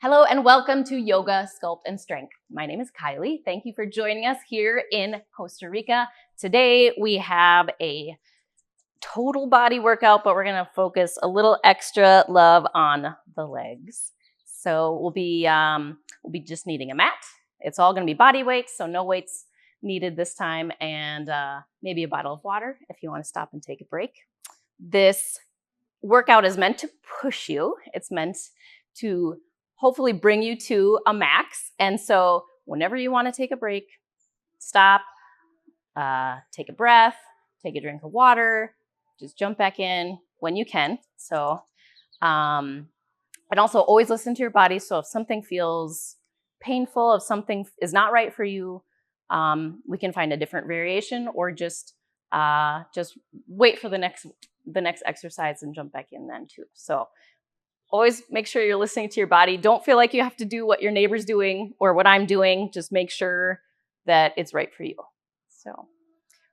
Hello and welcome to Yoga Sculpt and Strength. My name is Kylie. Thank you for joining us here in Costa Rica. Today we have a total body workout, but we're going to focus a little extra love on the legs. So we'll be just needing a mat. It's all going to be body weight, so no weights needed this time, and maybe a bottle of water if you want to stop and take a break. This workout is meant to push you. It's meant to hopefully bring you to a max. And so whenever you want to take a break, stop, take a breath, take a drink of water, just jump back in when you can. So, and also always listen to your body. So if something feels painful, if something is not right for you, we can find a different variation, or just wait for the next exercise and jump back in then too. So always make sure you're listening to your body. Don't feel like you have to do what your neighbor's doing or what I'm doing. Just make sure that it's right for you. So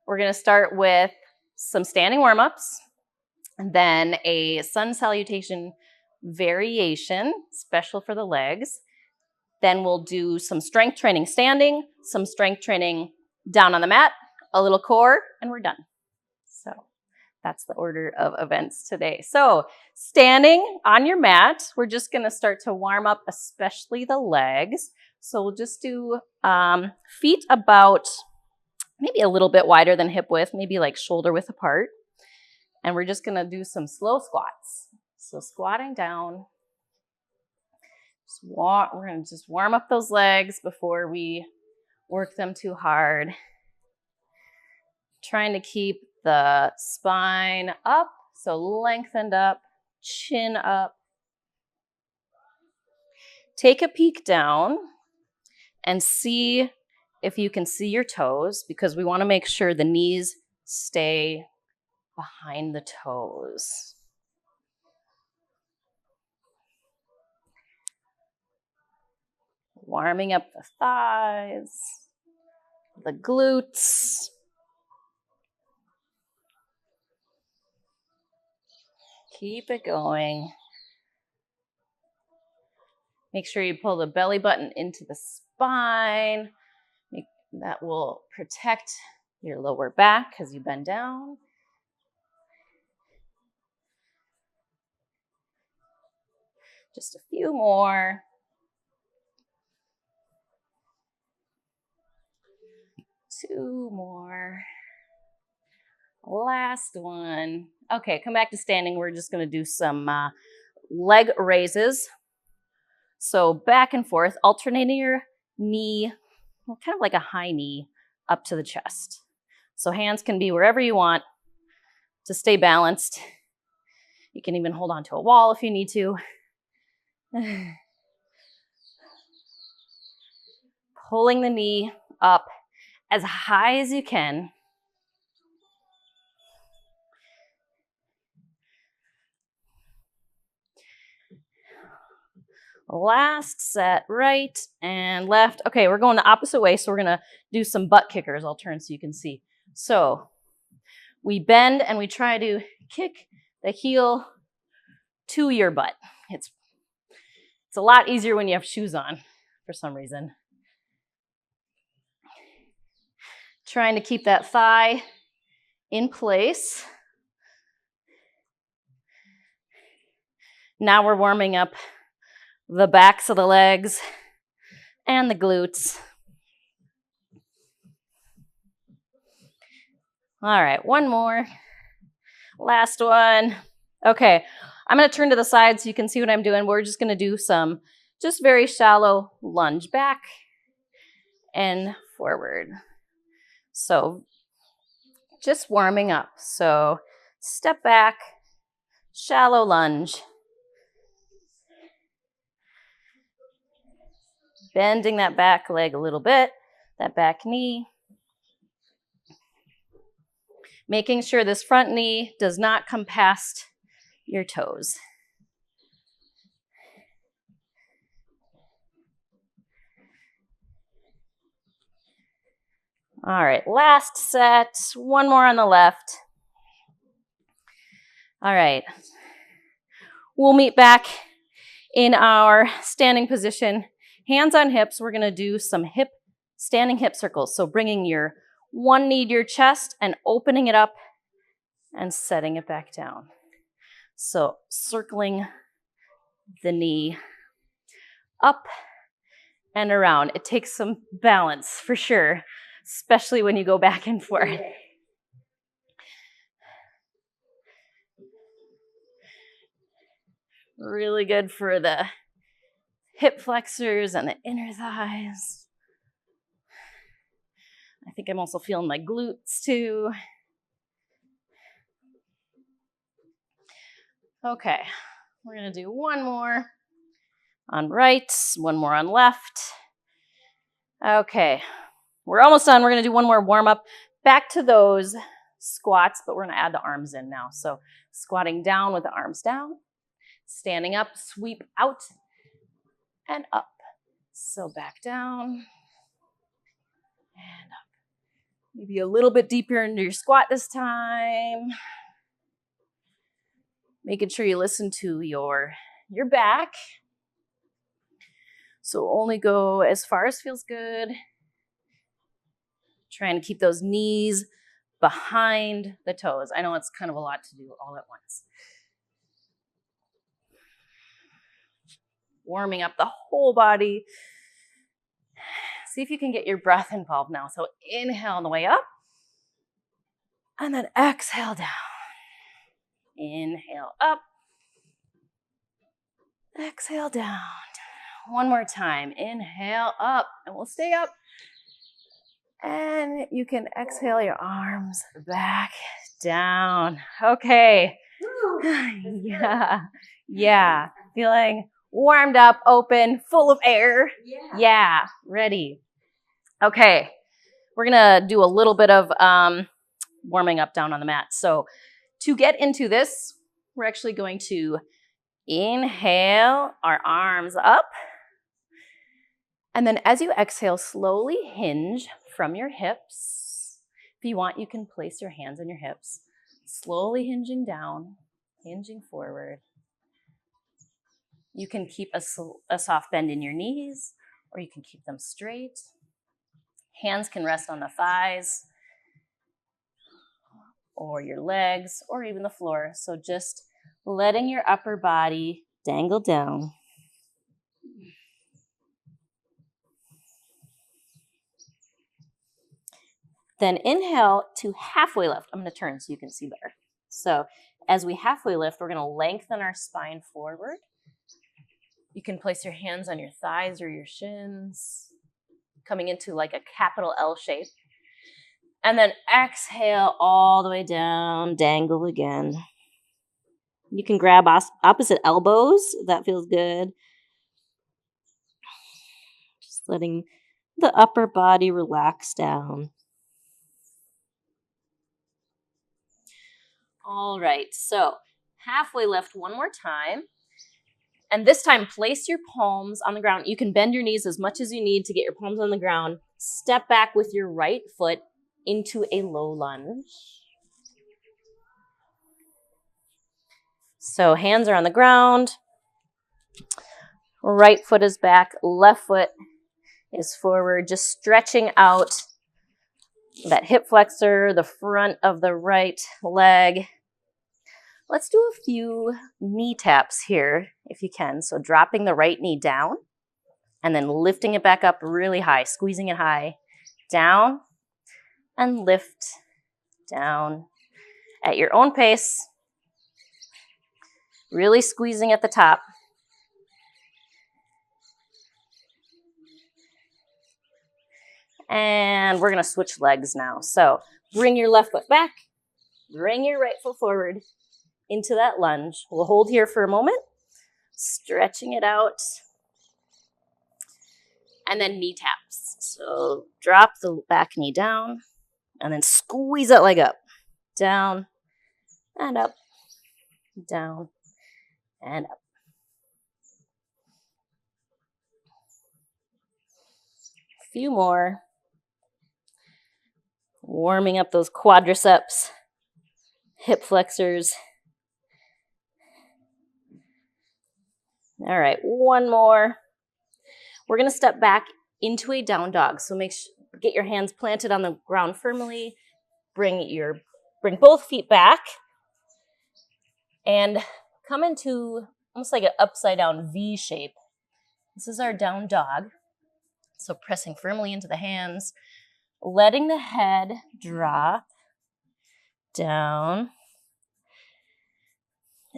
we're going to start with some standing warm-ups, and then a sun salutation variation, special for the legs. Then we'll do some strength training standing, some strength training down on the mat, a little core, and we're done. So that's the order of events today. So standing on your mat, we're just going to start to warm up, especially the legs. So we'll just do feet about maybe a little bit wider than hip width, maybe like shoulder width apart. And we're just going to do some slow squats. So squatting down. We're going to just warm up those legs before we work them too hard. Trying to keep the spine up, so lengthened up, chin up. Take a peek down and see if you can see your toes, because we want to make sure the knees stay behind the toes. Warming up the thighs, the glutes. Keep it going. Make sure you pull the belly button into the spine. That will protect your lower back as you bend down. Just a few more. Two more. Last one. Okay, come back to standing. We're just going to do some leg raises. So back and forth, alternating your knee, kind of like a high knee, up to the chest. So hands can be wherever you want to stay balanced. You can even hold onto a wall if you need to. Pulling the knee up as high as you can. Last set, right and left. Okay, we're going the opposite way, so we're going to do some butt kickers. I'll turn so you can see. So we bend and we try to kick the heel to your butt. It's a lot easier when you have shoes on for some reason. Trying to keep that thigh in place. Now we're warming up the backs of the legs and the glutes. All right, one more. Last one. Okay, I'm going to turn to the side so you can see what I'm doing. We're just going to do some just very shallow lunge back and forward. So just warming up. So step back, shallow lunge. Bending that back leg a little bit, that back knee. Making sure this front knee does not come past your toes. All right, last set. One more on the left. All right. We'll meet back In our standing position, hands on hips, we're gonna do some standing hip circles. So bringing your one knee to your chest and opening it up and setting it back down. So circling the knee up and around. It takes some balance for sure, especially when you go back and forth. Really good for the hip flexors and the inner thighs. I think I'm also feeling my glutes too. Okay, we're gonna do one more on right, one more on left. Okay, we're almost done. We're gonna do one more warm up. Back to those squats, but we're gonna add the arms in now. So squatting down with the arms down, standing up, sweep out and up. So back down and up. Maybe a little bit deeper into your squat this time. Making sure you listen to your back. So only go as far as feels good. Trying to keep those knees behind the toes. I know it's kind of a lot to do all at once. Warming up the whole body. See if you can get your breath involved now. So inhale on the way up. And then exhale down. Inhale up. Exhale down. One more time. Inhale up. And we'll stay up. And you can exhale your arms back down. Okay. Yeah. Feeling warmed up, open, full of air. Yeah. Ready. Okay. We're going to do a little bit of warming up down on the mat. So to get into this, we're actually going to inhale our arms up. And then as you exhale, slowly hinge from your hips. If you want, you can place your hands on your hips. Slowly hinging down, hinging forward. You can keep a soft bend in your knees, or you can keep them straight. Hands can rest on the thighs, or your legs, or even the floor. So just letting your upper body dangle down. Then inhale to halfway lift. I'm going to turn so you can see better. So as we halfway lift, we're going to lengthen our spine forward. You can place your hands on your thighs or your shins, coming into like a capital L shape. And then exhale all the way down, dangle again. You can grab opposite elbows. That feels good. Just letting the upper body relax down. All right, so halfway lift one more time. And this time, place your palms on the ground. You can bend your knees as much as you need to get your palms on the ground. Step back with your right foot into a low lunge. So hands are on the ground. Right foot is back. Left foot is forward. Just stretching out that hip flexor, the front of the right leg. Let's do a few knee taps here, if you can. So dropping the right knee down and then lifting it back up really high, squeezing it high, down and lift, down at your own pace, really squeezing at the top. And we're going to switch legs now. So bring your left foot back, bring your right foot forward into that lunge. We'll hold here for a moment, stretching it out, and then knee taps. So drop the back knee down, and then squeeze that leg up, down, and up, down, and up. A few more. Warming up those quadriceps, hip flexors. All right, one more. We're going to step back into a down dog. So get your hands planted on the ground firmly. Bring both feet back and come into almost like an upside down V shape. This is our down dog. So pressing firmly into the hands, letting the head drop down,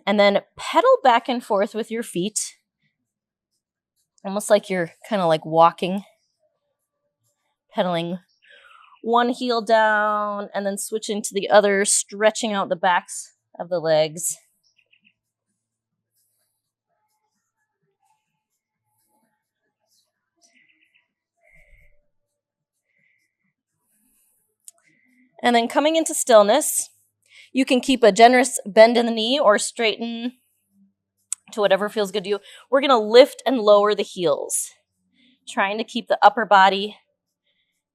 and then pedal back and forth with your feet, almost like you're kind of like walking, pedaling one heel down and then switching to the other, stretching out the backs of the legs. And then coming into stillness, you can keep a generous bend in the knee or straighten to whatever feels good to you. We're going to lift and lower the heels, trying to keep the upper body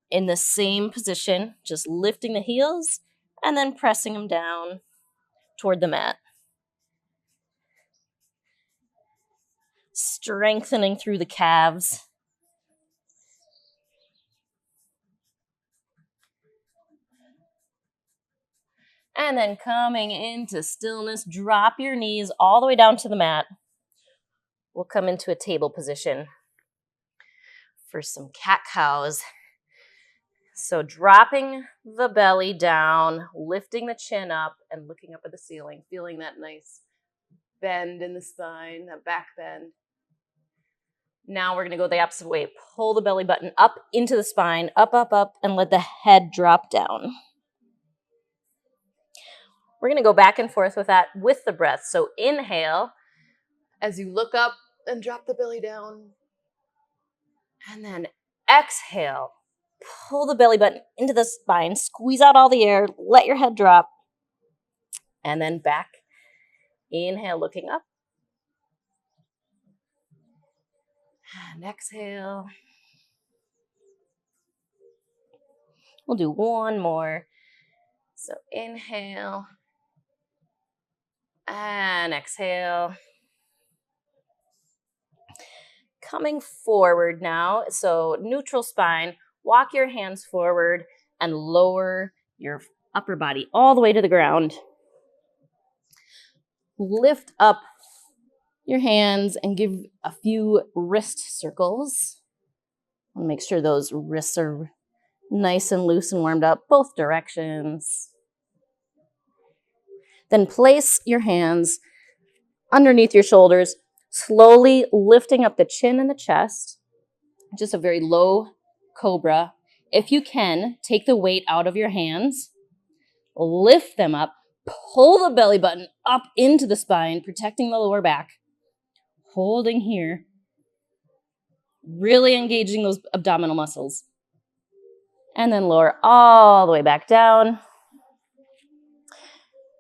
in the same position, just lifting the heels and then pressing them down toward the mat. Strengthening through the calves. And then coming into stillness, drop your knees all the way down to the mat. We'll come into a table position for some cat-cows. So dropping the belly down, lifting the chin up, and looking up at the ceiling, feeling that nice bend in the spine, that back bend. Now we're going to go the opposite way. Pull the belly button up into the spine, up, up, up, and let the head drop down. We're going to go back and forth with that with the breath. So inhale as you look up and drop the belly down. And then exhale. Pull the belly button into the spine. Squeeze out all the air. Let your head drop. And then back. Inhale, looking up. And exhale. We'll do one more. So inhale. And exhale. Coming forward now. So neutral spine. Walk your hands forward and lower your upper body all the way to the ground. Lift up your hands and give a few wrist circles. Make sure those wrists are nice and loose and warmed up, both directions. Then place your hands underneath your shoulders, slowly lifting up the chin and the chest. Just a very low cobra. If you can, take the weight out of your hands, lift them up, pull the belly button up into the spine, protecting the lower back, holding here, really engaging those abdominal muscles. And then lower all the way back down.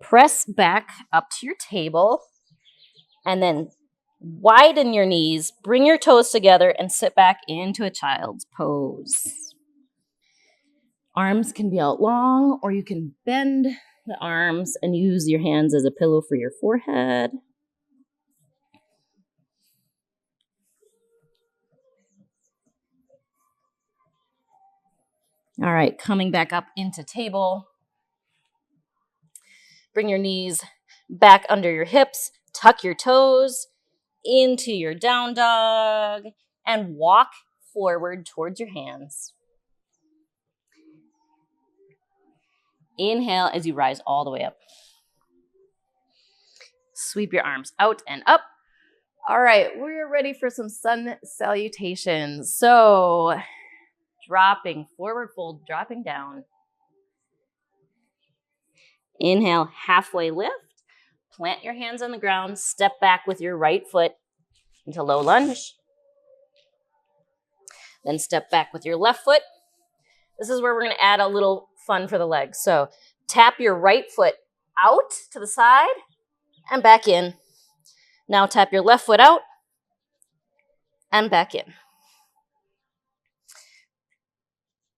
Press back up to your table, and then widen your knees, bring your toes together, and sit back into a child's pose. Arms can be out long, or you can bend the arms and use your hands as a pillow for your forehead. All right, coming back up into table. Bring your knees back under your hips, tuck your toes into your down dog, and walk forward towards your hands. Inhale as you rise all the way up. Sweep your arms out and up. All right, we're ready for some sun salutations. So dropping, forward fold, dropping down. Inhale, halfway lift. Plant your hands on the ground. Step back with your right foot into low lunge. Then step back with your left foot. This is where we're going to add a little fun for the legs. So tap your right foot out to the side and back in. Now tap your left foot out and back in.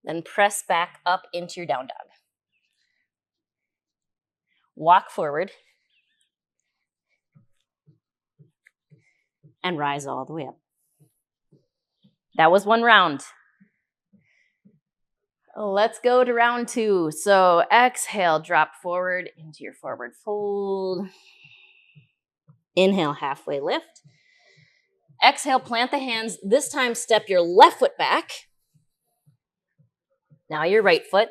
Then press back up into your down dog. Walk forward. and rise all the way up. That was one round. Let's go to round 2. So exhale, drop forward into your forward fold. Inhale, halfway lift. Exhale, plant the hands. This time, step your left foot back. Now your right foot.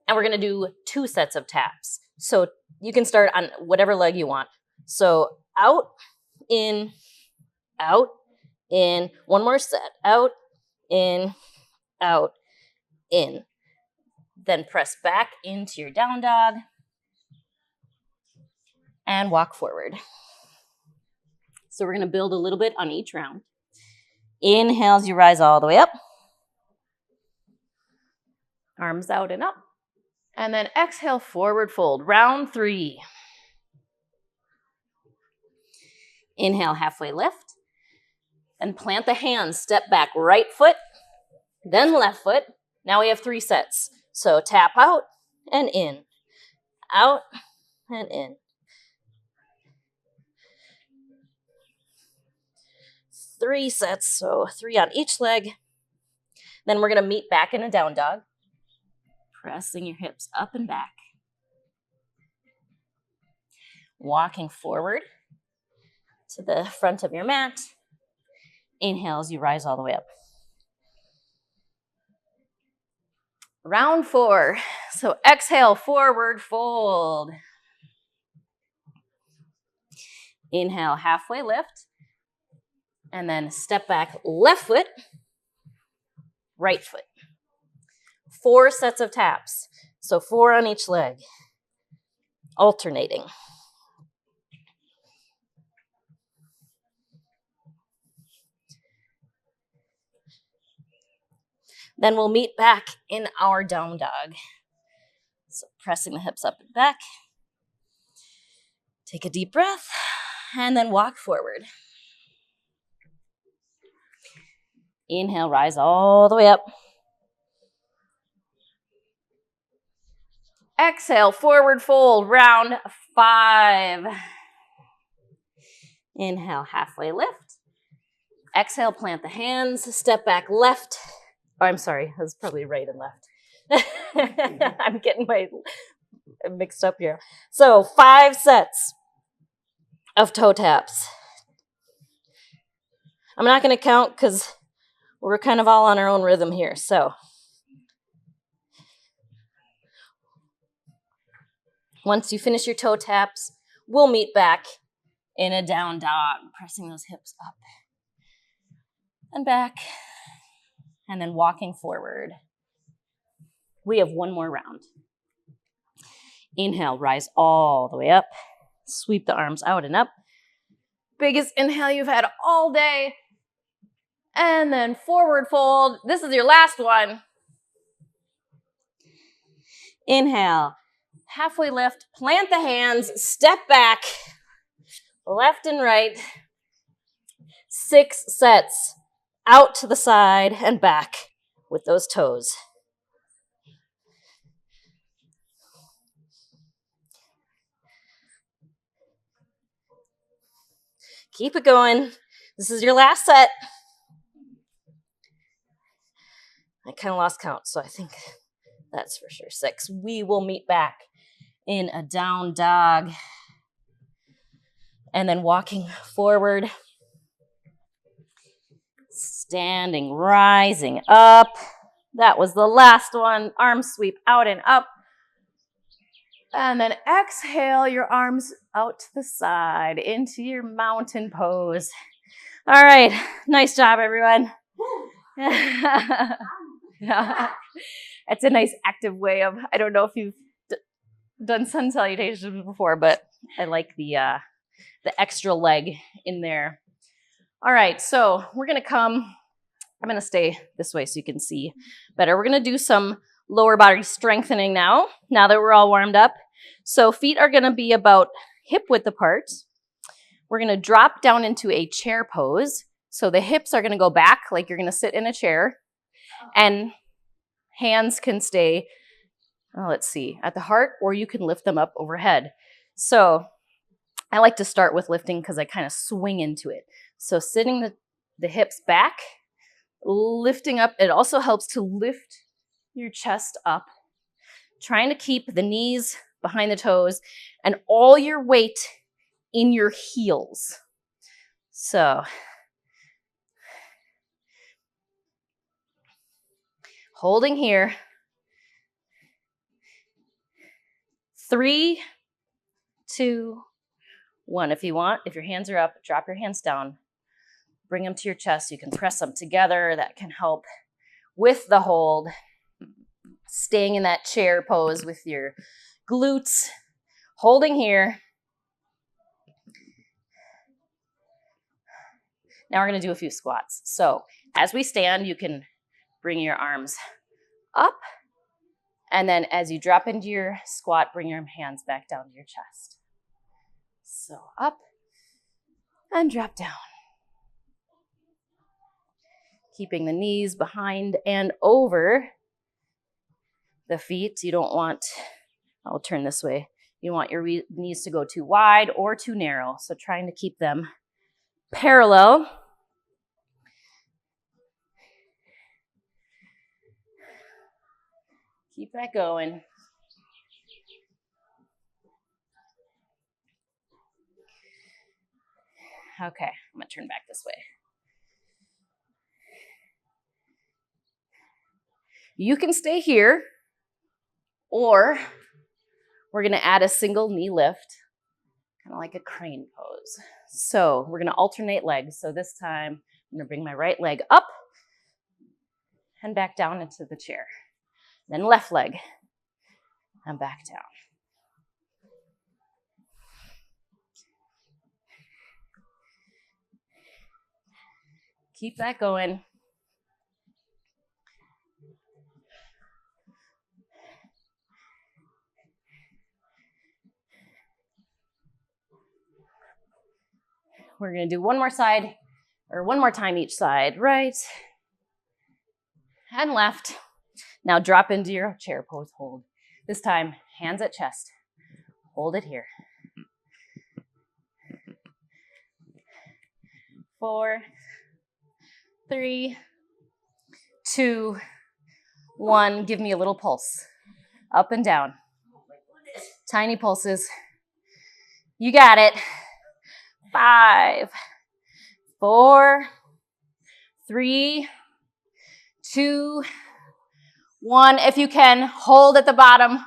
And we're going to do 2 sets of taps. So you can start on whatever leg you want. So out, in, out, in. One more set. Out, in, in. Then press back into your down dog and walk forward. So we're going to build a little bit on each round. Inhale as you rise all the way up. Arms out and up. And then exhale, forward fold. Round 3. Inhale, halfway lift. And plant the hands. Step back, right foot, then left foot. Now we have 3 sets. So tap out and in. Out and in. 3 sets, so 3 on each leg. Then we're going to meet back in a down dog. Pressing your hips up and back. Walking forward to the front of your mat. Inhale as you rise all the way up. Round 4. So exhale, forward fold. Inhale, halfway lift. And then step back, left foot, right foot. 4 sets of taps. So 4 on each leg. Alternating. Then we'll meet back in our down dog. So pressing the hips up and back. Take a deep breath and then walk forward. Inhale, rise all the way up. Exhale, forward fold, round 5. Inhale, halfway lift. Exhale, plant the hands, step back left. Oh, I'm sorry, that's probably right and left. I'm getting mixed up here. So 5 sets of toe taps. I'm not going to count because we're kind of all on our own rhythm here. So once you finish your toe taps, we'll meet back in a down dog, pressing those hips up and back, and then walking forward. We have 1 more round. Inhale, rise all the way up. Sweep the arms out and up. Biggest inhale you've had all day. And then forward fold. This is your last one. Inhale, halfway lift, plant the hands, step back, left and right. 6 sets, out to the side and back with those toes. Keep it going. This is your last set. I kind of lost count, so I think that's for sure 6. We will meet back in a down dog. And then walking forward. Standing, rising up. That was the last one. Arms sweep out and up. And then exhale your arms out to the side into your mountain pose. All right. Nice job, everyone. It's a nice active way of, I don't know if you've done sun salutations before, but I like the extra leg in there. All right. So we're going to I'm going to stay this way so you can see better. We're going to do some lower body strengthening now that we're all warmed up. So feet are going to be about hip width apart. We're going to drop down into a chair pose. So the hips are going to go back like you're going to sit in a chair. And hands can stay, let's see, at the heart, or you can lift them up overhead. So I like to start with lifting because I kind of swing into it. So sitting the hips back, lifting up. It also helps to lift your chest up, trying to keep the knees behind the toes and all your weight in your heels. So holding here. 3, 2, 1. If you want, if your hands are up, drop your hands down. Bring them to your chest. You can press them together. That can help with the hold. Staying in that chair pose with your glutes. Holding here. Now we're going to do a few squats. So as we stand, you can bring your arms up. And then as you drop into your squat, bring your hands back down to your chest. So up and drop down. Keeping the knees behind and over the feet. You don't want, I'll turn this way. You don't want your knees to go too wide or too narrow. So trying to keep them parallel. Keep that going. Okay, I'm going to turn back this way. You can stay here, or we're going to add a single knee lift, kind of like a crane pose. So we're going to alternate legs. So this time I'm going to bring my right leg up and back down into the chair. Then left leg and back down. Keep that going. We're going to do one more side, or one more time each side. Right and left. Now drop into your chair pose hold. This time, hands at chest. Hold it here. 4, 3, 2, 1. Give me a little pulse. Up and down. Tiny pulses. You got it. 5, 4, 3, 2, 1. If you can, hold at the bottom.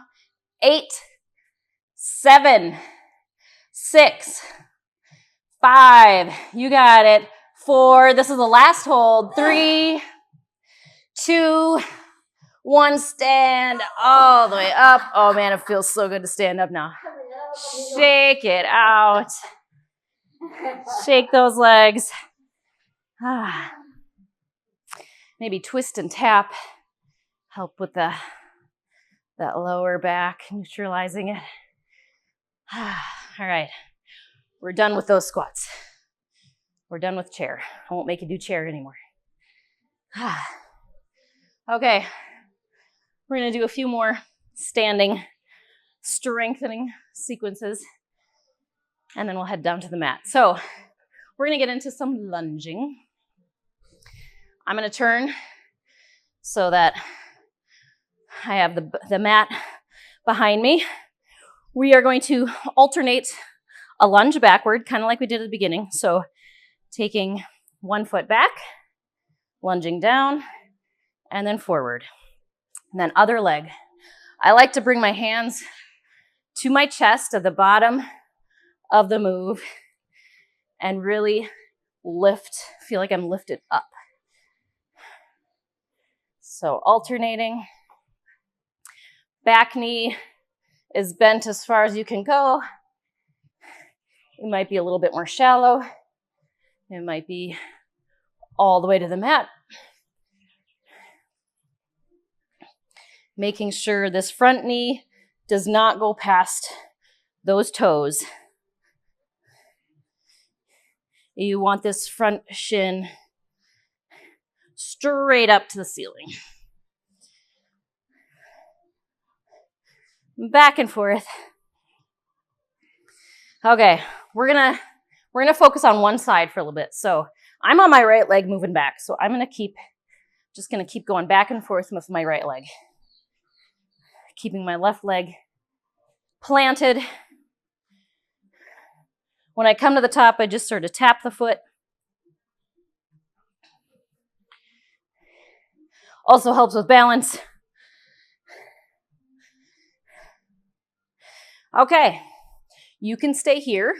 8, 7, 6, 5. You got it. 4. This is the last hold. 3, 2, 1. Stand all the way up. Oh man, it feels so good to stand up now. Shake it out. Shake those legs. Maybe twist and tap. Help with that lower back, neutralizing it. All right. We're done with those squats. We're done with chair. I won't make you do chair anymore. Okay. We're going to do a few more standing, strengthening sequences, and then we'll head down to the mat. So we're going to get into some lunging. I'm going to turn so that I have the mat behind me. We are going to alternate a lunge backward, kind of like we did at the beginning. So taking one foot back, lunging down, and then forward. And then other leg. I like to bring my hands to my chest at the bottom of the move and really lift, feel like I'm lifted up. So alternating. Back knee is bent as far as you can go. It might be a little bit more shallow. It might be all the way to the mat. Making sure this front knee does not go past those toes. You want this front shin straight up to the ceiling. Back and forth. Okay, we're gonna focus on one side for a little bit. So I'm on my right leg moving back. So I'm just gonna keep going back and forth with my right leg. Keeping my left leg planted. When I come to the top, I just sort of tap the foot. Also helps with balance. Okay, you can stay here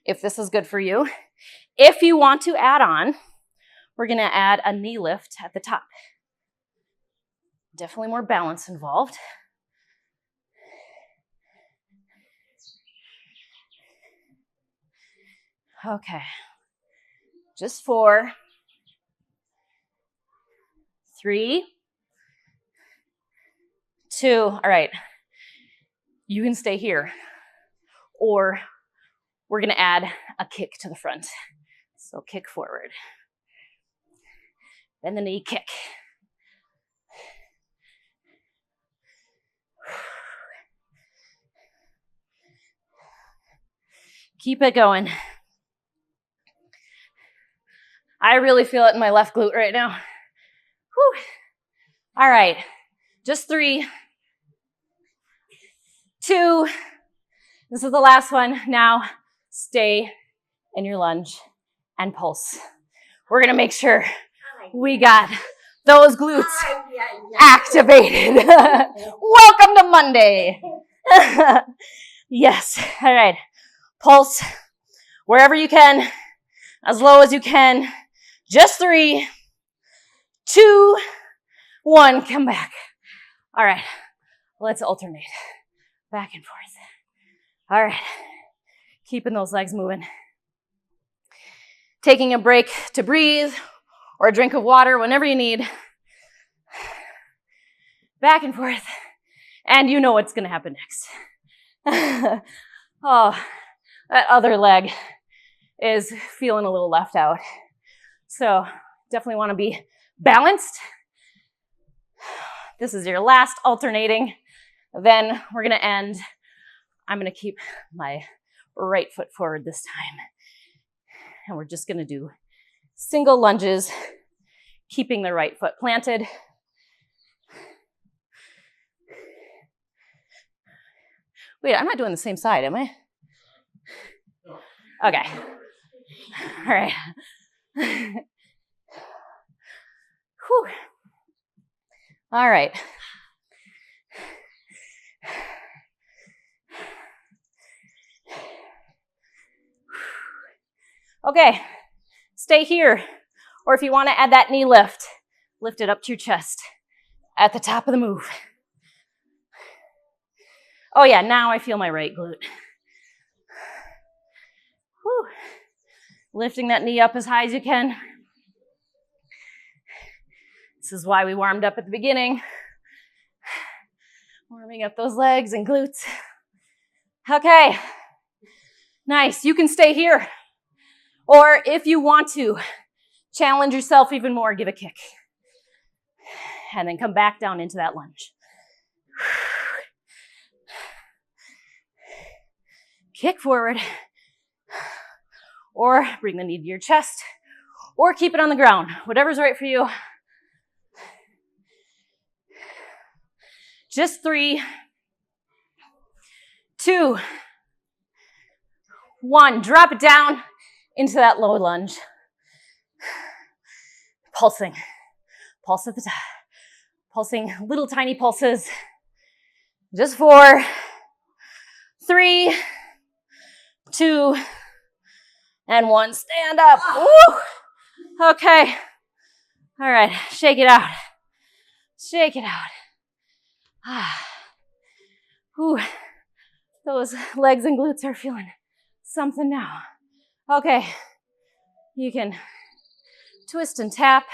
if this is good for you. If you want to add on, we're gonna add a knee lift at the top. Definitely more balance involved. Okay, just 4, 3, 2, all right. You can stay here, or we're gonna add a kick to the front. So kick forward. Bend the knee, kick. Keep it going. I really feel it in my left glute right now. Whew. All right, just 3, 2, this is the last one. Now stay in your lunge and pulse. We're gonna make sure we got those glutes activated. Welcome to Monday. Yes, all right. Pulse wherever you can, as low as you can. Just 3, 2, 1, come back. All right, let's alternate back and forth. All right, keeping those legs moving. Taking a break to breathe or a drink of water, whenever you need. Back and forth. And you know what's gonna happen next. Oh, that other leg is feeling a little left out. So definitely wanna be balanced. This is your last alternating. Then we're gonna end. I'm gonna keep my right foot forward this time. And we're just gonna do single lunges, keeping the right foot planted. Wait, I'm not doing the same side, am I? Okay. All right. Whew. All right. Okay, stay here. Or if you want to add that knee lift, lift it up to your chest at the top of the move. Oh yeah, now I feel my right glute. Whew. Lifting that knee up as high as you can. This is why we warmed up at the beginning. Warming up those legs and glutes. Okay, nice. You can stay here. Or if you want to, challenge yourself even more, give a kick. And then come back down into that lunge. Kick forward. Or bring the knee to your chest. Or keep it on the ground. Whatever's right for you. Just 3, 2, 1. Drop it down into that low lunge. Pulsing. Pulse at the top. Pulsing little tiny pulses. Just 4, 3, 2, and 1. Stand up. Woo. Okay. All right. Shake it out. Shake it out. Whew. Those legs and glutes are feeling something now. Okay. You can twist and tap.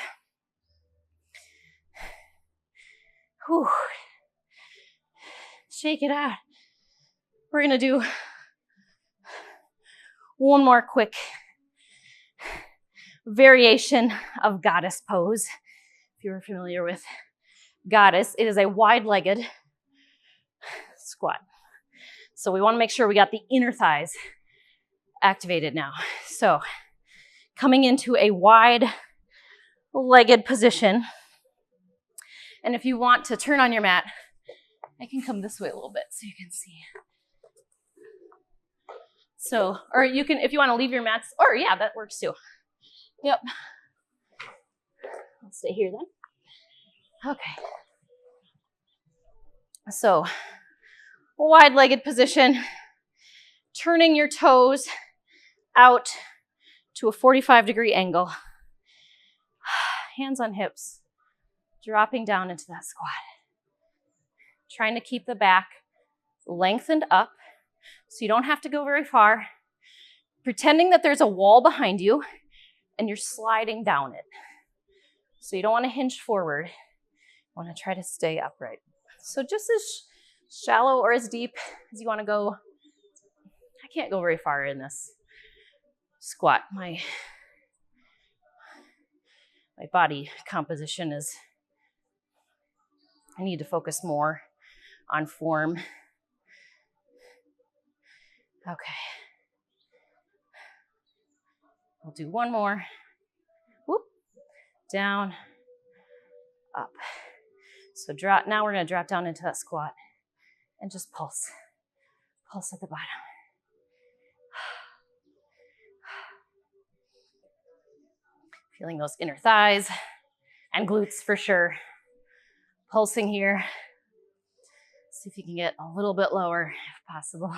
Whew. Shake it out. We're gonna do one more quick variation of goddess pose. If you're familiar with goddess, it is a wide-legged squat. So we want to make sure we got the inner thighs activated now. So coming into a wide-legged position. And if you want to turn on your mat, I can come this way a little bit so you can see. So, or you can, if you want to leave your mats, or yeah, that works too. Yep. I'll stay here then. Okay. So, wide-legged position, turning your toes out to a 45-degree angle. Hands on hips, dropping down into that squat. Trying to keep the back lengthened up so you don't have to go very far. Pretending that there's a wall behind you and you're sliding down it. So you don't want to hinge forward. You want to try to stay upright. So just as shallow or as deep as you want to go. I can't go very far in this squat. My body composition is, I need to focus more on form. Okay. We'll do one more. Whoop. Down, up. So drop. Now we're going to drop down into that squat and just pulse. Pulse at the bottom. Feeling those inner thighs and glutes for sure. Pulsing here. See if you can get a little bit lower if possible.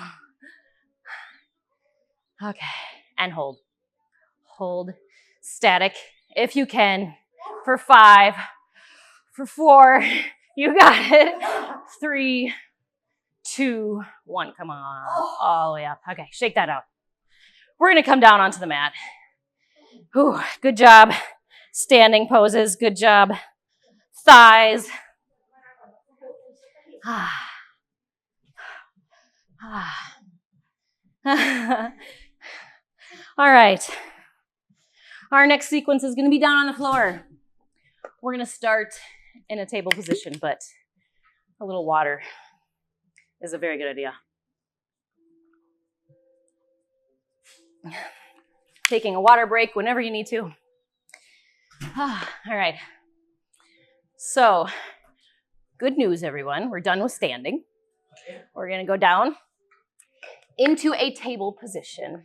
Okay, and hold. Hold static if you can for 5, for 4. You got it. 3, 2, 1. Come on, all the way up. Okay, shake that out. We're gonna come down onto the mat. Whew, good job. Standing poses, good job. Thighs. All right. Our next sequence is going to be down on the floor. We're going to start in a table position, but a little water is a very good idea. Taking a water break whenever you need to. All right. So, good news, everyone. We're done with standing. We're going to go down into a table position.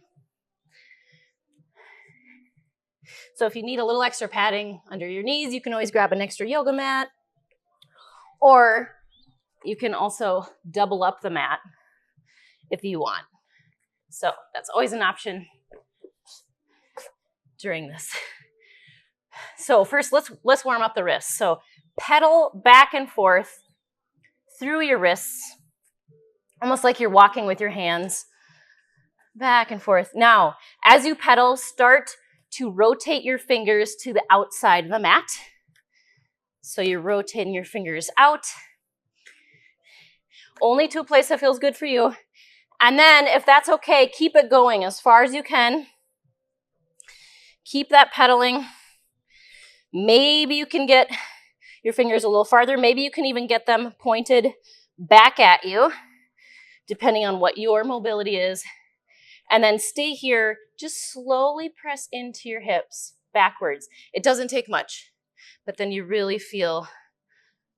So if you need a little extra padding under your knees, you can always grab an extra yoga mat. Or you can also double up the mat if you want. So that's always an option during this. So first, let's warm up the wrists. So pedal back and forth through your wrists, almost like you're walking with your hands back and forth. Now, as you pedal, start to rotate your fingers to the outside of the mat. So you're rotating your fingers out, only to a place that feels good for you. And then, if that's okay, keep it going as far as you can. Keep that pedaling. Maybe you can get your fingers a little farther. Maybe you can even get them pointed back at you, depending on what your mobility is. And then stay here. Just slowly press into your hips backwards. It doesn't take much, but then you really feel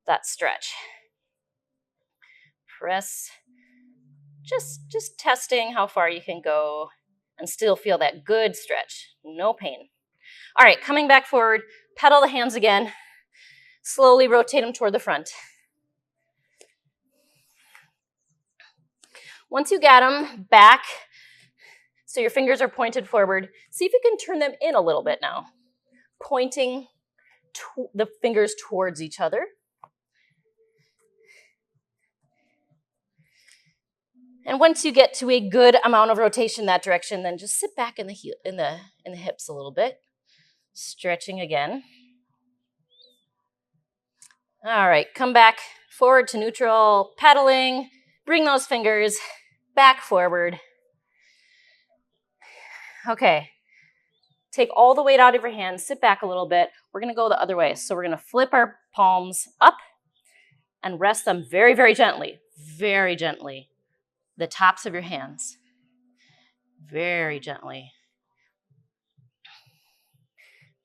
that stretch. Press. Just testing how far you can go and still feel that good stretch. No pain. All right, coming back forward, pedal the hands again. Slowly rotate them toward the front. Once you get them back, so your fingers are pointed forward, see if you can turn them in a little bit now. Pointing the fingers towards each other. And once you get to a good amount of rotation that direction, then just sit back in the hips a little bit. Stretching again. All right, come back forward to neutral, pedaling. Bring those fingers back forward. Okay, take all the weight out of your hands, sit back a little bit. We're gonna go the other way. So we're gonna flip our palms up and rest them very, very gently, the tops of your hands. Very gently.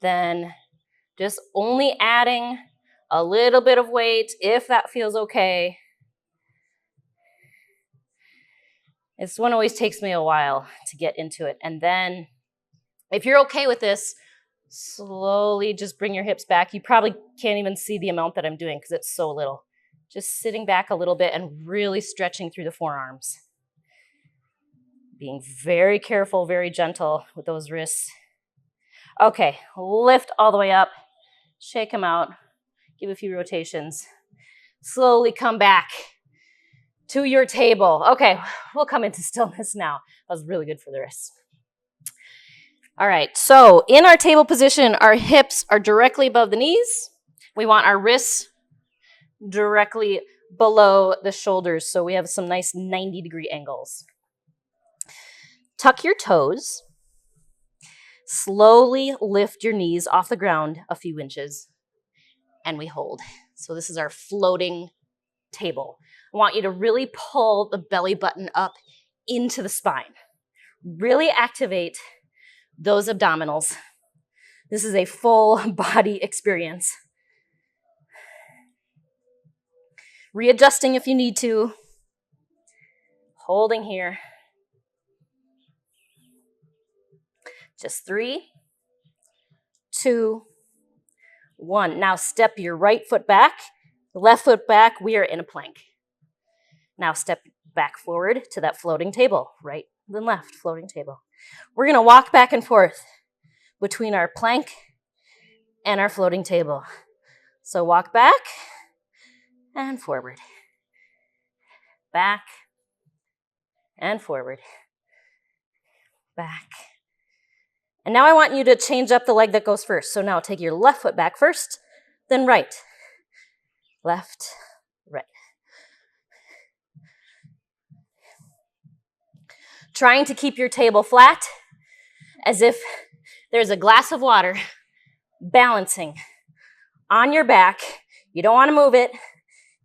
Then just only adding a little bit of weight if that feels okay. This one always takes me a while to get into it. And then if you're okay with this, slowly just bring your hips back. You probably can't even see the amount that I'm doing because it's so little. Just sitting back a little bit and really stretching through the forearms. Being very careful, very gentle with those wrists. Okay, lift all the way up. Shake them out. Give a few rotations. Slowly come back to your table. Okay, we'll come into stillness now. That was really good for the wrists. All right, so in our table position, our hips are directly above the knees. We want our wrists directly below the shoulders, so we have some nice 90-degree angles. Tuck your toes. Slowly lift your knees off the ground a few inches, and we hold. So this is our floating table. I want you to really pull the belly button up into the spine. Really activate those abdominals. This is a full body experience. Readjusting if you need to. Holding here. Just 3, 2, 1. Now step your right foot back, left foot back. We are in a plank. Now step back forward to that floating table, right then left, floating table. We're going to walk back and forth between our plank and our floating table. So walk back and forward. Back and forward. Back. And now I want you to change up the leg that goes first. So now take your left foot back first, then right. Left, right. Trying to keep your table flat as if there's a glass of water balancing on your back. You don't want to move it.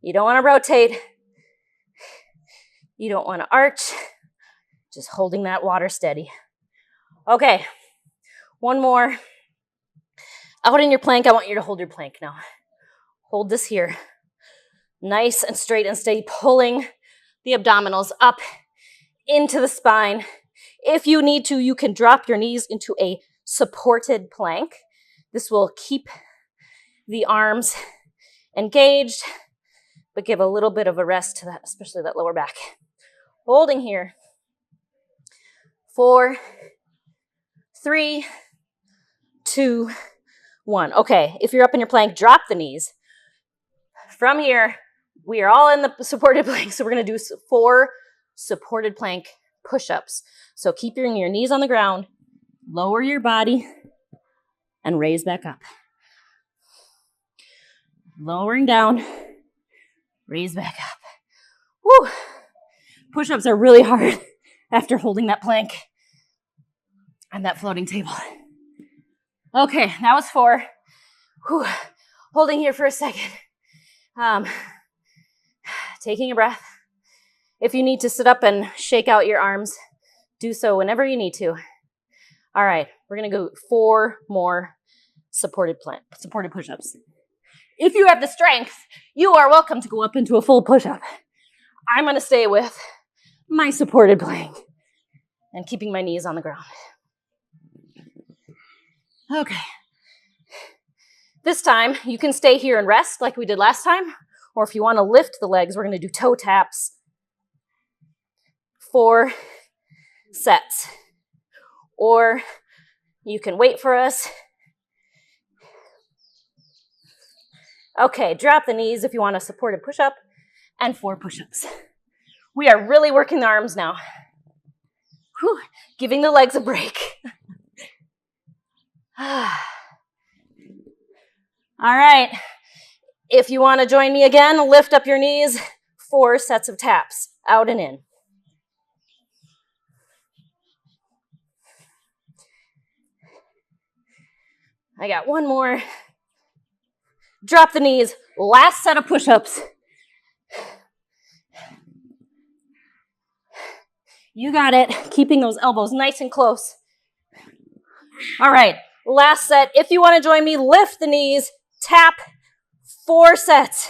You don't want to rotate. You don't want to arch. Just holding that water steady. Okay. One more. Out in your plank, I want you to hold your plank now. Hold this here. Nice and straight and steady, pulling the abdominals up into the spine. If you need to, you can drop your knees into a supported plank. This will keep the arms engaged, but give a little bit of a rest to that, especially that lower back. Holding here. 4, 3, 2, 1. Okay, if you're up in your plank, drop the knees. From here, we are all in the supported plank, so we're going to do 4 supported plank push-ups. So keep your knees on the ground, lower your body, and raise back up. Lowering down, raise back up. Woo! Push-ups are really hard after holding that plank and that floating table. Okay, that was 4. Whew. Holding here for a second. Taking a breath. If you need to sit up and shake out your arms, do so whenever you need to. All right, we're going to go 4 more supported push-ups. If you have the strength, you are welcome to go up into a full push-up. I'm going to stay with my supported plank and keeping my knees on the ground. Okay. This time, you can stay here and rest like we did last time, or if you want to lift the legs, we're going to do toe taps. 4 sets. Or you can wait for us. Okay, drop the knees if you want a supported push-up, and 4 push-ups. We are really working the arms now. Whew, giving the legs a break. All right. If you want to join me again, lift up your knees. 4 sets of taps, out and in. I got 1 more. Drop the knees. Last set of push-ups. You got it. Keeping those elbows nice and close. All right, last set. If you want to join me, lift the knees, tap, 4 sets.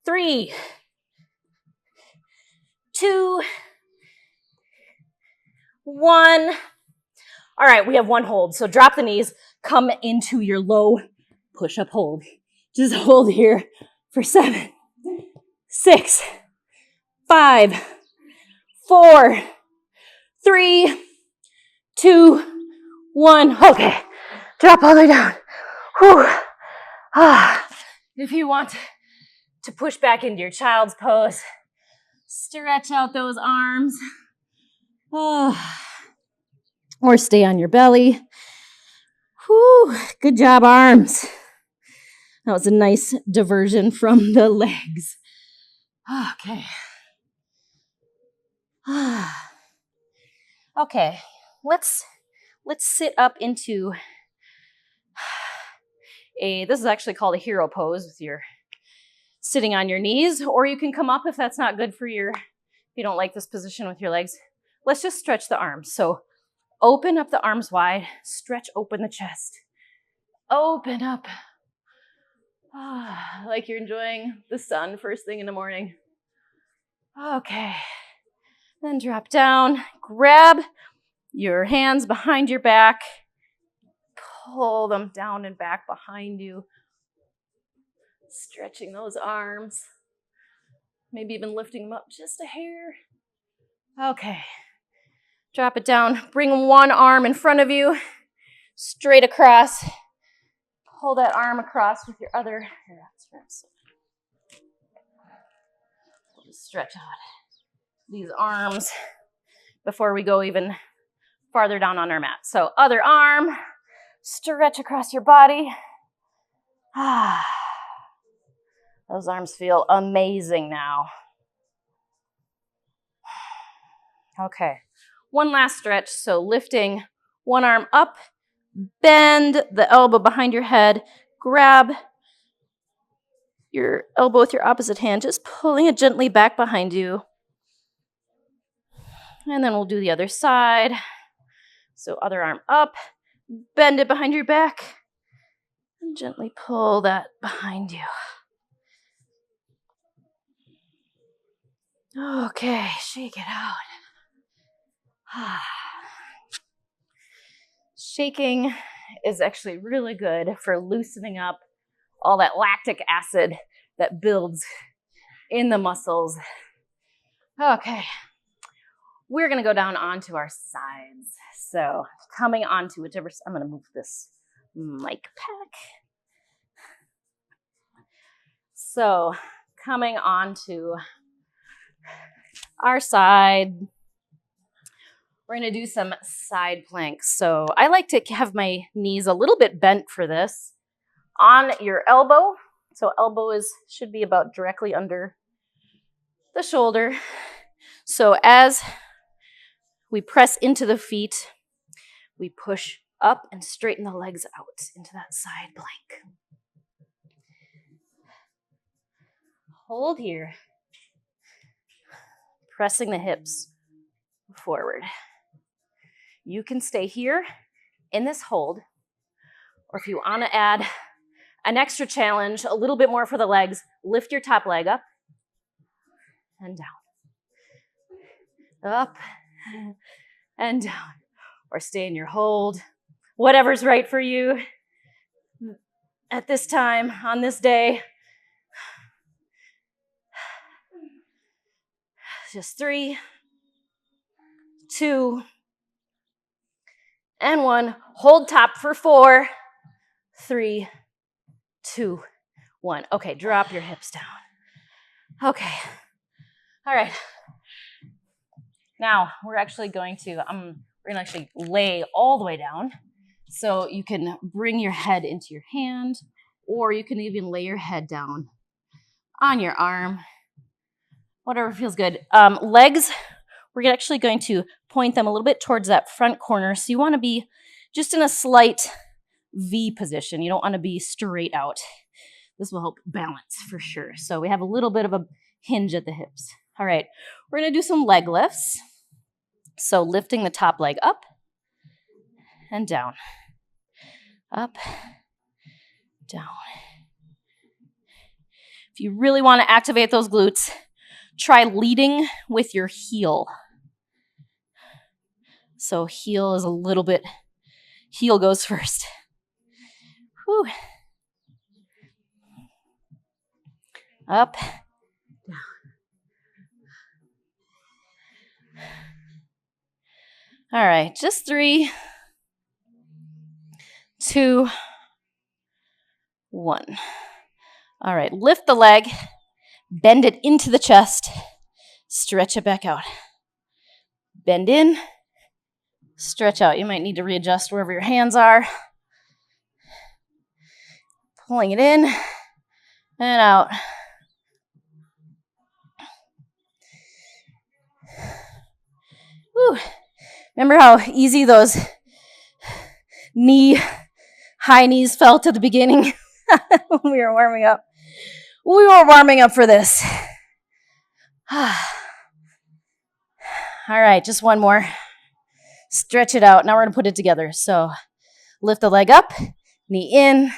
3, 2, 1. All right, we have 1 hold. So drop the knees, come into your low push-up hold. Just hold here for 7, 6, 5, 4, 3, 2, 1. Okay, drop all the way down. Whew. If you want to push back into your child's pose, stretch out those arms. Or stay on your belly. Whew. Good job, arms. That was a nice diversion from the legs. Okay. Okay, let's sit up into this is actually called a hero pose with your sitting on your knees, or you can come up if that's not good for if you don't like this position with your legs. Let's just stretch the arms. So open up the arms wide, stretch open the chest. Open up. Like you're enjoying the sun first thing in the morning. Okay. Then drop down, grab your hands behind your back, pull them down and back behind you, stretching those arms, maybe even lifting them up just a hair. Okay, drop it down, bring one arm in front of you, straight across, pull that arm across with your other, just stretch out these arms before we go even farther down on our mat. So other arm, stretch across your body. Those arms feel amazing now. Okay, one last stretch. So lifting one arm up, bend the elbow behind your head, grab your elbow with your opposite hand, just pulling it gently back behind you. And then we'll do the other side. So other arm up, bend it behind your back, and gently pull that behind you. Okay, shake it out. Shaking is actually really good for loosening up all that lactic acid that builds in the muscles. Okay, we're gonna go down onto our sides. So coming onto whichever, I'm gonna move this mic pack. So coming onto our side, we're gonna do some side planks. So I like to have my knees a little bit bent for this. On your elbow, so elbow should be about directly under the shoulder. So as we press into the feet, we push up and straighten the legs out into that side plank. Hold here. Pressing the hips forward. You can stay here in this hold, or if you want to add an extra challenge, a little bit more for the legs, lift your top leg up and down. Up and down. Or stay in your hold. Whatever's right for you at this time, on this day. Just 3, 2, and 1. Hold top for 4, 3, 2, 1. Okay, drop your hips down. Okay. All right. Now we're actually going to actually lay all the way down. So you can bring your head into your hand, or you can even lay your head down on your arm. Whatever feels good. Legs, we're actually going to point them a little bit towards that front corner. So you want to be just in a slight V position. You don't want to be straight out. This will help balance for sure. So we have a little bit of a hinge at the hips. All right, we're going to do some leg lifts. So lifting the top leg up and down. Up, down. If you really want to activate those glutes, try leading with your heel. So heel is a little bit, heel goes first. Whew. Up, down. All right, just 3, 2, 1. All right, lift the leg, bend it into the chest, stretch it back out. Bend in, stretch out. You might need to readjust wherever your hands are. Pulling it in and out. Whew. Remember how easy those high knees felt at the beginning when we were warming up? We were warming up for this. All right, just one more. Stretch it out. Now we're going to put it together. So lift the leg up, knee in,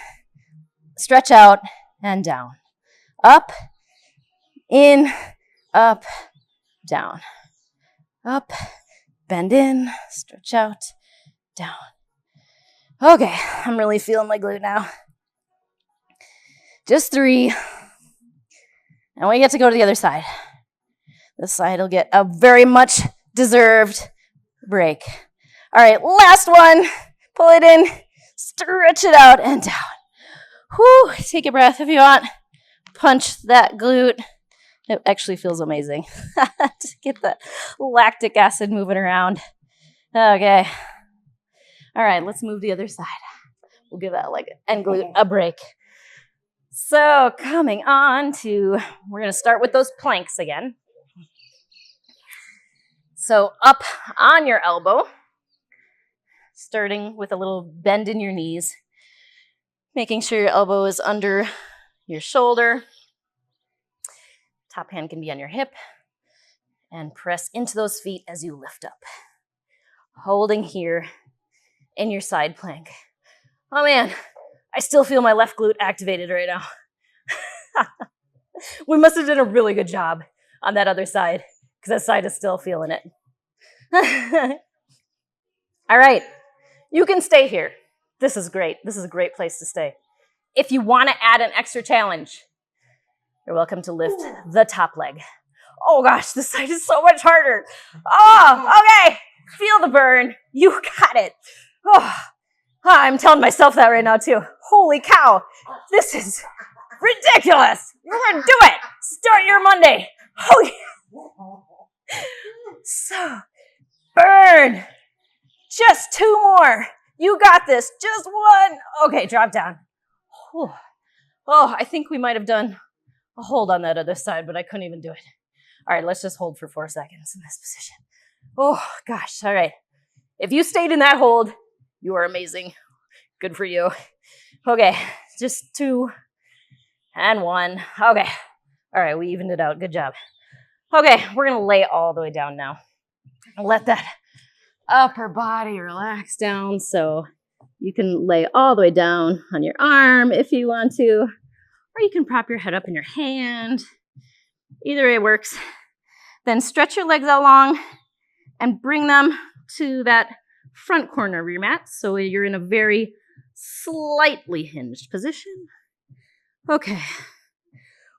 stretch out, and down. Up, in, up, down. Up, bend in, stretch out, down. Okay, I'm really feeling my glute now. Just 3. And we get to go to the other side. This side will get a very much deserved break. All right, last one. Pull it in, stretch it out, and down. Whew, take a breath if you want. Punch that glute. It actually feels amazing to get the lactic acid moving around. Okay. All right, let's move to the other side. We'll give that leg and glute a break. So coming on to, we're going to start with those planks again. So up on your elbow, starting with a little bend in your knees, making sure your elbow is under your shoulder. Top hand can be on your hip, and press into those feet as you lift up. Holding here in your side plank. Oh man, I still feel my left glute activated right now. We must have done a really good job on that other side, because that side is still feeling it. All right, you can stay here. This is great. This is a great place to stay. If you want to add an extra challenge, you're welcome to lift the top leg. Oh gosh, this side is so much harder. Oh, okay. Feel the burn. You got it. Oh, I'm telling myself that right now too. Holy cow. This is ridiculous. You're going to do it. Start your Monday. Oh, yeah. So, burn. Just 2 more. You got this. Just 1. Okay, drop down. Oh, I think we might have done a hold on that other side, but I couldn't even do it. All right, let's just hold for 4 seconds in this position. Oh, gosh. All right. If you stayed in that hold, you are amazing. Good for you. Okay, just 2 and 1. Okay. All right, we evened it out. Good job. Okay, we're going to lay all the way down now. Let that upper body relax down, so you can lay all the way down on your arm if you want to, or you can prop your head up in your hand. Either way works. Then stretch your legs out long and bring them to that front corner of your mat, so you're in a very slightly hinged position. Okay,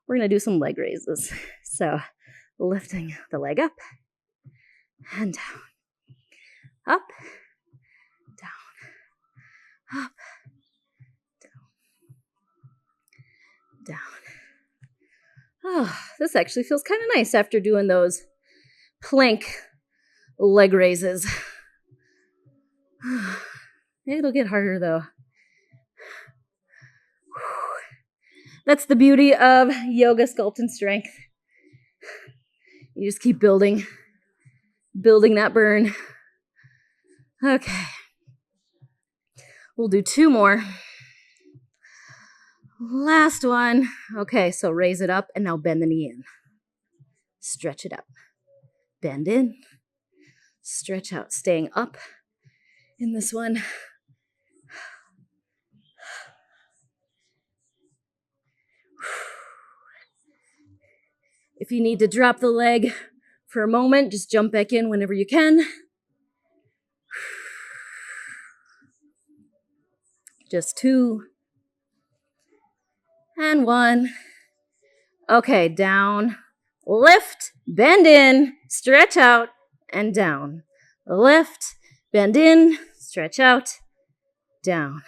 we're going to do some leg raises. So lifting the leg up and down. Up, down, up, down, down. Oh, this actually feels kind of nice after doing those plank leg raises. It'll get harder though. That's the beauty of Yoga Sculpt Strength. You just keep building that burn. Okay. We'll do 2 more. Last one. Okay, so raise it up and now bend the knee in. Stretch it up. Bend in. Stretch out, staying up in this one. If you need to drop the leg for a moment, just jump back in whenever you can. Just 2 and 1. Okay, down, lift, bend in, stretch out, and down. Lift, bend in, stretch out, down.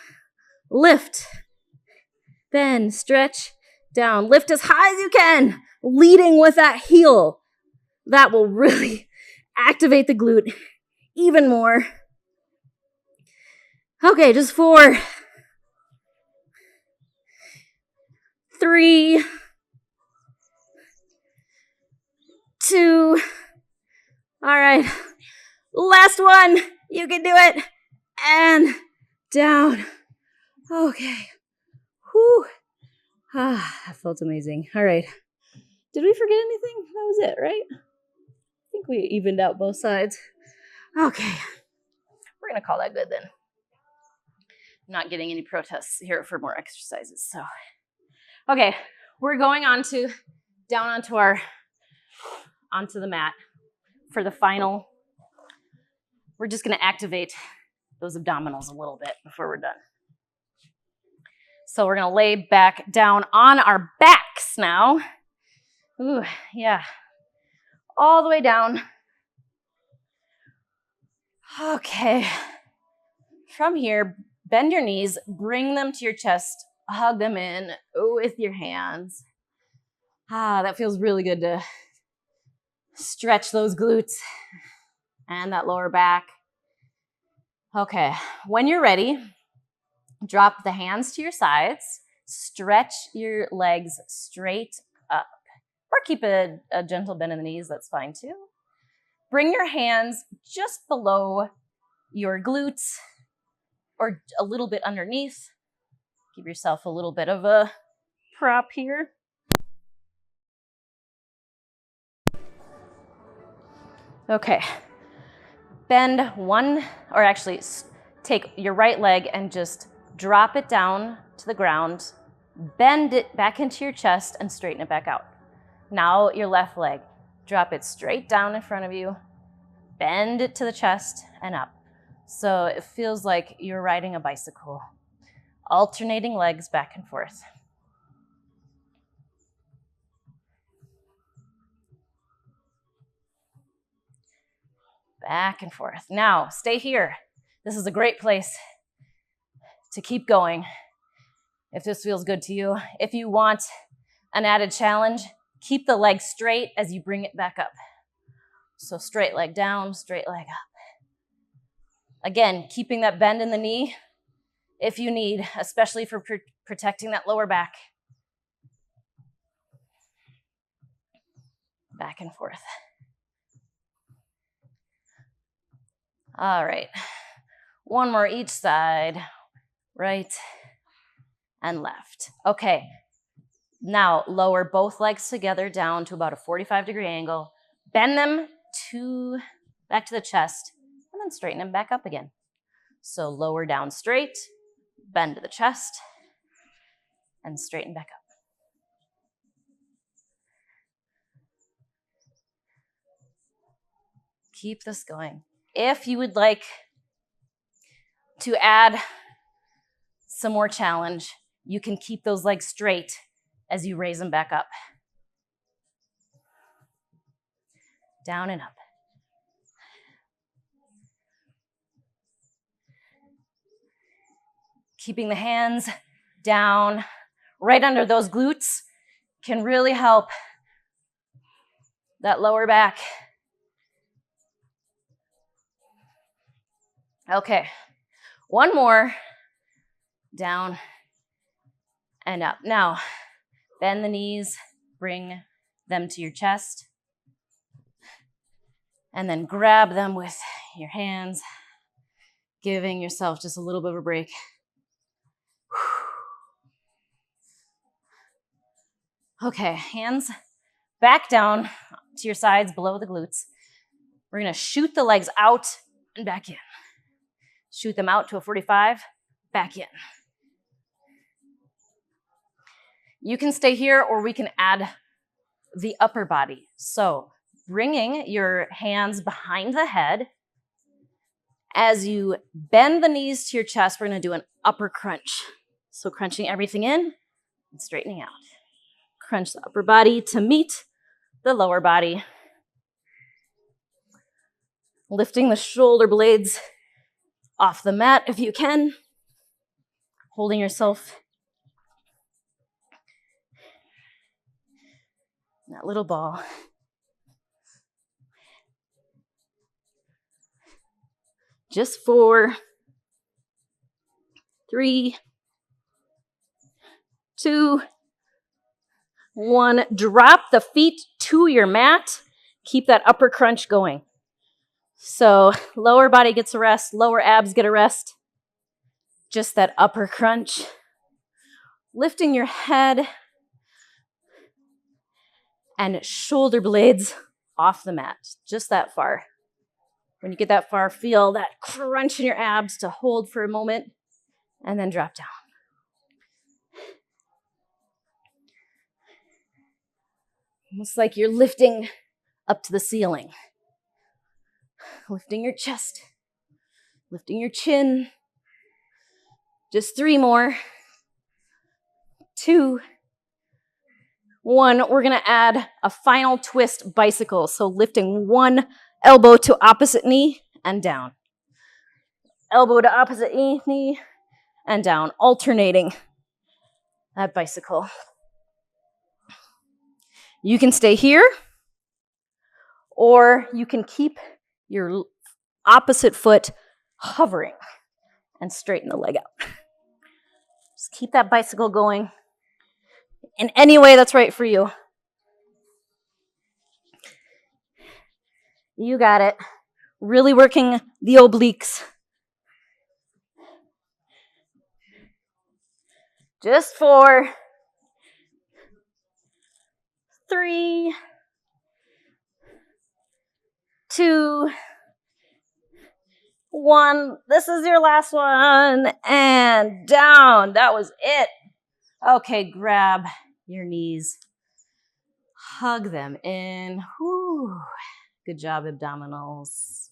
Lift, bend, stretch, down. Lift as high as you can, leading with that heel. That will really activate the glute even more. Okay, just 4, 3, 2. All right, last one. You can do it. And down. Okay. Whew. That felt amazing. All right. Did we forget anything? That was it, right? I think we evened out both sides. Okay. We're going to call that good then. I'm not getting any protests here for more exercises. So, okay. We're going down onto the mat for the final. We're just going to activate those abdominals a little bit before we're done. So we're going to lay back down on our backs now. Ooh, yeah. All the way down. Okay. From here, bend your knees, bring them to your chest, hug them in with your hands. That feels really good to stretch those glutes and that lower back. Okay, when you're ready, drop the hands to your sides, stretch your legs straight up, or keep a gentle bend in the knees, that's fine too. Bring your hands just below your glutes or a little bit underneath. Give yourself a little bit of a prop here. Okay, bend one, or actually take your right leg and just drop it down to the ground, bend it back into your chest and straighten it back out. Now your left leg, drop it straight down in front of you, bend it to the chest and up. So it feels like you're riding a bicycle, alternating legs back and forth. Back and forth. Now, stay here. This is a great place to keep going if this feels good to you. If you want an added challenge, keep the leg straight as you bring it back up. So straight leg down, straight leg up. Again, keeping that bend in the knee if you need, especially for protecting that lower back. Back and forth. All right, one more each side, right and left. Okay, now lower both legs together down to about a 45-degree angle, bend them back to the chest, and then straighten them back up again. So lower down straight, bend to the chest, and straighten back up. Keep this going. If you would like to add some more challenge, you can keep those legs straight as you raise them back up. Down and up. Keeping the hands down right under those glutes can really help that lower back. Okay, one more, down and up. Now, bend the knees, bring them to your chest, and then grab them with your hands, giving yourself just a little bit of a break. Okay, hands back down to your sides below the glutes. We're going to shoot the legs out and back in. Shoot them out to a 45, back in. You can stay here or we can add the upper body. So bringing your hands behind the head. As you bend the knees to your chest, we're going to do an upper crunch. So crunching everything in and straightening out. Crunch the upper body to meet the lower body. Lifting the shoulder blades off the mat if you can. Holding yourself in that little ball. Just 4, 3, 2, 1. Drop the feet to your mat. Keep that upper crunch going. So lower body gets a rest, lower abs get a rest. Just that upper crunch. Lifting your head and shoulder blades off the mat. Just that far. When you get that far, feel that crunch in your abs to hold for a moment and then drop down. Almost like you're lifting up to the ceiling. Lifting your chest, lifting your chin. Just 3 more. 2, 1. We're going to add a final twist bicycle. So lifting one elbow to opposite knee and down. Elbow to opposite knee and down. Alternating that bicycle. You can stay here or you can keep your opposite foot hovering and straighten the leg out. Just keep that bicycle going in any way that's right for you. You got it. Really working the obliques. Just 4, 3, 2, 1. This is your last one. And down. That was it. Okay, grab your knees. Hug them in. Whew. Good job, abdominals.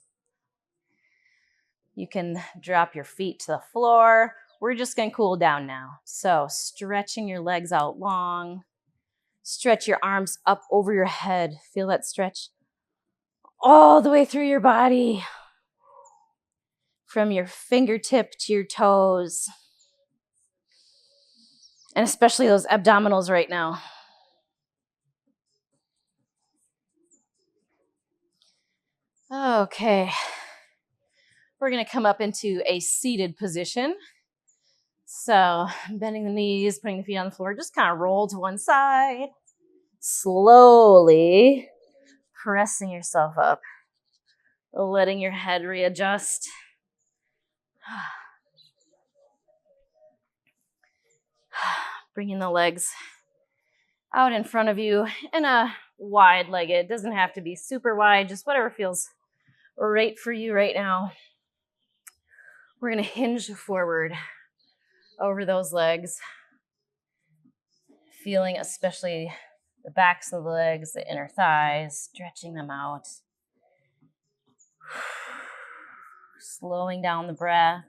You can drop your feet to the floor. We're just going to cool down now. So stretching your legs out long. Stretch your arms up over your head. Feel that stretch all the way through your body. From your fingertip to your toes. And especially those abdominals right now. Okay. We're going to come up into a seated position. So bending the knees, putting the feet on the floor, just kind of roll to one side. Slowly pressing yourself up. Letting your head readjust. Bringing the legs out in front of you in a wide-legged. It doesn't have to be super wide, just whatever feels right for you right now. We're going to hinge forward over those legs, feeling especially the backs of the legs, the inner thighs, stretching them out. Slowing down the breath.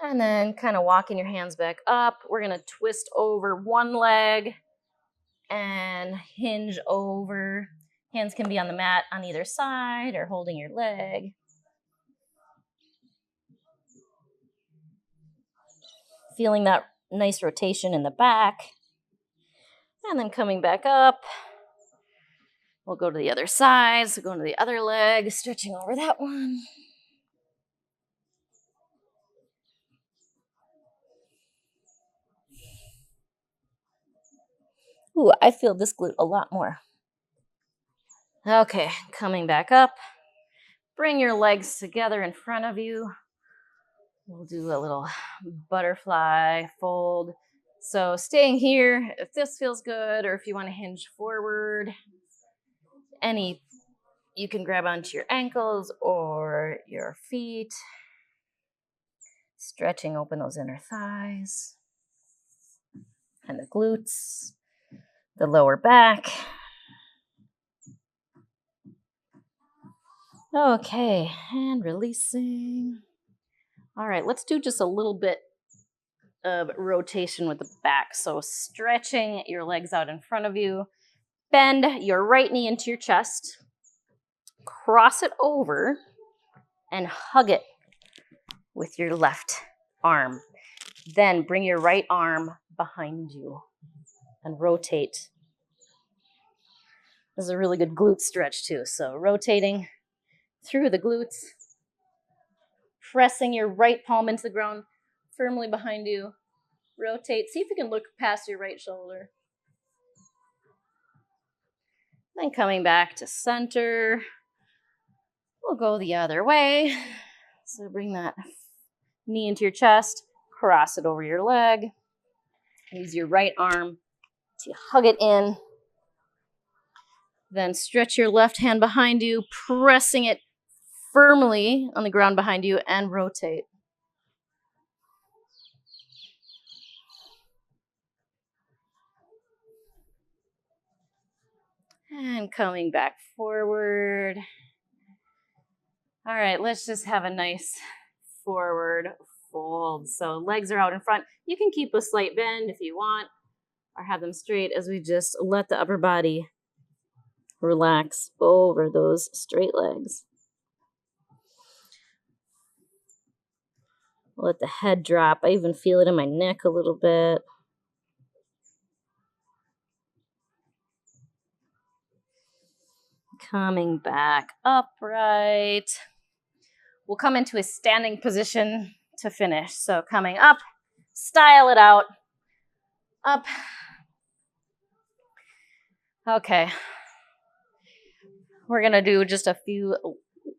And then kind of walking your hands back up. We're going to twist over one leg and hinge over. Hands can be on the mat on either side or holding your leg. Feeling that nice rotation in the back. And then coming back up. We'll go to the other side. So going to the other leg, stretching over that one. Ooh, I feel this glute a lot more. Okay, coming back up. Bring your legs together in front of you. We'll do a little butterfly fold. So staying here, if this feels good, or if you want to hinge forward, you can grab onto your ankles or your feet, stretching open those inner thighs and the glutes, the lower back. Okay, and releasing. All right, let's do just a little bit of rotation with the back. So stretching your legs out in front of you. Bend your right knee into your chest. Cross it over and hug it with your left arm. Then bring your right arm behind you and rotate. This is a really good glute stretch too. So rotating through the glutes, pressing your right palm into the ground firmly behind you. Rotate. See if you can look past your right shoulder. Then coming back to center. We'll go the other way. So bring that knee into your chest, cross it over your leg. Use your right arm to hug it in. Then stretch your left hand behind you, pressing it firmly on the ground behind you, and rotate. And coming back forward. All right, let's just have a nice forward fold. So legs are out in front. You can keep a slight bend if you want, or have them straight as we just let the upper body relax over those straight legs. Let the head drop. I even feel it in my neck a little bit. Coming back upright. We'll come into a standing position to finish. So coming up, style it out. Up. Okay. We're going to do just a few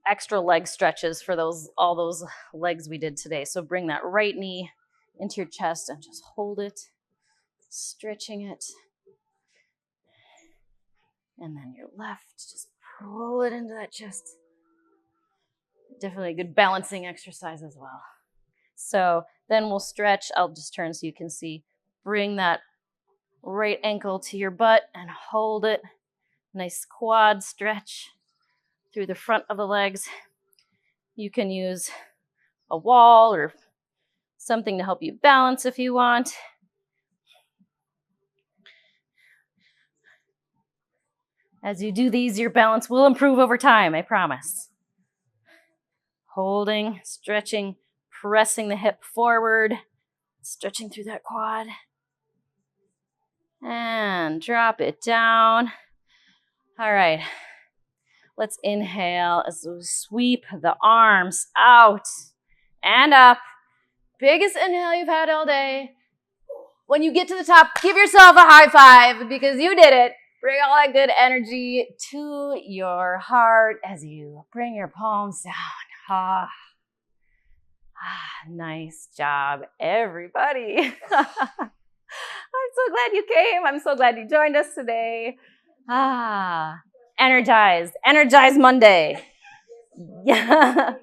extra leg stretches for all those legs we did today. So bring that right knee into your chest and just hold it, stretching it. And then your left, just pull it into that chest. Definitely a good balancing exercise as well. So then we'll stretch. I'll just turn so you can see. Bring that right ankle to your butt and hold it. Nice quad stretch through the front of the legs. You can use a wall or something to help you balance if you want. As you do these, your balance will improve over time, I promise. Holding, stretching, pressing the hip forward, stretching through that quad. And drop it down. All right. Let's inhale as we sweep the arms out and up. Biggest inhale you've had all day. When you get to the top, give yourself a high five because you did it. Bring all that good energy to your heart as you bring your palms down. Nice job, everybody. I'm so glad you came. I'm so glad you joined us today. Energized Monday. Yeah.